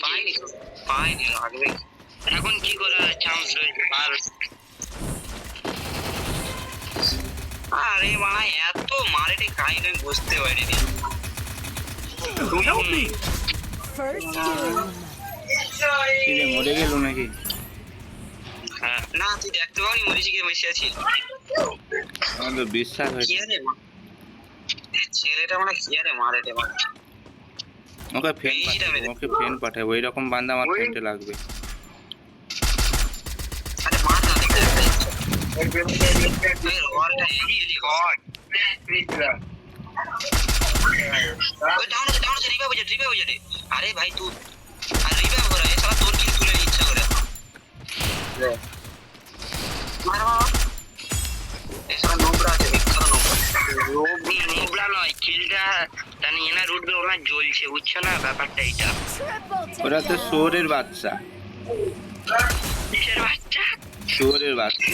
পাইনি পাইনি লাগবে এখন কি করার চান্স রয়েছে আর আরে মানা এত মারেটে খাই আমি বুঝতে পারিনি মরে গেল নাকি? না তুই দেখতে পাবি মরিচি কে বসে আছি আমার তো বিশ্বাস হয়েছে। ছেলেটা মানে কি আরে মারেটে মানে ওকে ফ্রেন্ড পাঠাবো, এইরকম বান্দা আমার ফ্রেন্ডে লাগবে। আরে মার না দেখতে ওয়ালটা এলি হট ওই ডাউন রিভাইভ হয়ে যাবে আরে ভাই তুই আর রিভাইভ করে এ শালা তোর কিল তুলে ইচ্ছা করে মার মার এ শালা নোবরা আছে বিখ্যাত নোবরা নয় কিলটা জানি এনা রুটবে ওনা জ্বলছে বুঝছো না ব্যাপারটা এইটা ওরা তো শুয়োরের বাচ্চা, কিসের বাচ্চা? শুয়োরের বাচ্চা।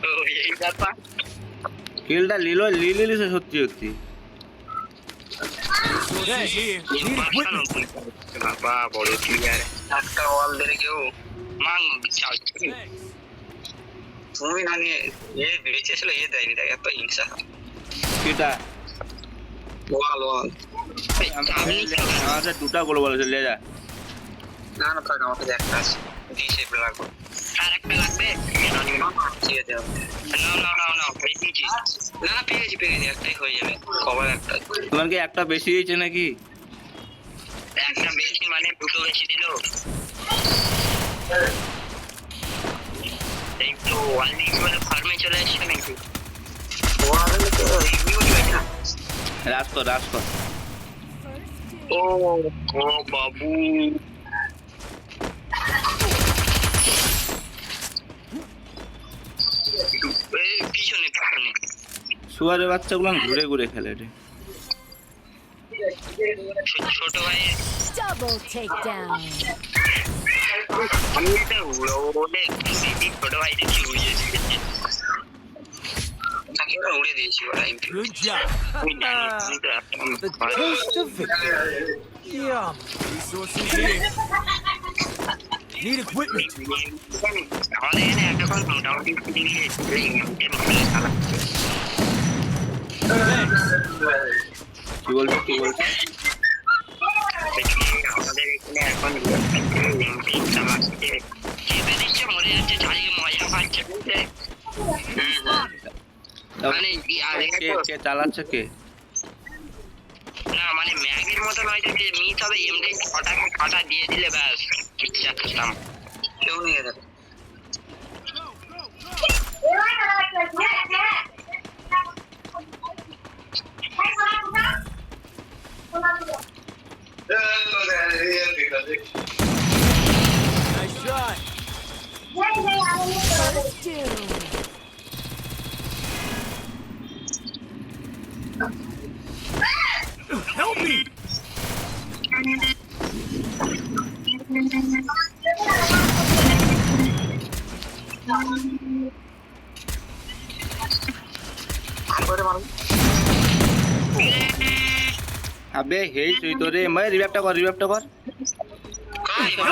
ও এই ব্যাপার কিলটা লিলিছে সত্যি সত্যি। বাবা বড় ক্লিয়ার একটা ওয়াল ধরে কেউ মাং তুমি না নিয়ে এ বেঁচেছিল এ দেয়নি দেখ এত হিংসা কিটা ওয়াল আমাদের দুটা গোল বলেছে লে যা না না থাক আমাকে একটা আছে ডি শেপ লাগবে আর একটা লাগবে ঠিক আছে না পেয়েছি একটাই হয়ে যাবে কভার একটা তোমার কি একটা বেশি হয়েছে নাকি? একটা বেশি মানে দুটো বেশি দিল একটু ওয়ার্ল্ডিং বলে ফার্মে চলে আসছে নাকি ওয়ার্ল্ডে তো রিভিউ হয় না রাজ কর ও বাবু পিছনে শুয়ারের বাচ্চাগুলো ঘুরে ঘুরে খেলে রে। ছোট ভাই Double takedown. আমি এটা ওরে ছোট ভাই দেখি উড়িয়েছি তাকে উড়ে দিয়েছি ওরা Good job. The taste of victory. Yum. Resources here. Need equipment. আমাদের এখানে একটা কথা মোটামুটি Thanks. কি বলছো? আমাদের এখানে এখন চালাচ্ছে চেপে দিচ্ছে মরে যাচ্ছে চালিয়ে মজা পাচ্ছে বুঝলে মানে কে চালাচ্ছে কে? না মানে ম্যাগের মতো নয় যে মিস হবে এমনি ছটা দিয়ে দিলে ব্যাস কিচ্ছা খেতাম কেউ নিয়ে যাবে Nice shot. First doom. Help me. আবে হেই তুই তো রে মই রিভাইভটা কর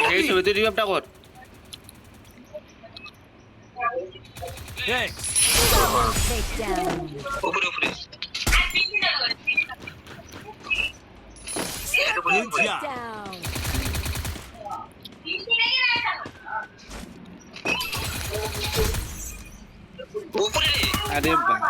হেই তুই রিভাইভটা কর Thanks. Double takedown. উপরে Good job. Down. উপরে আরে বাহ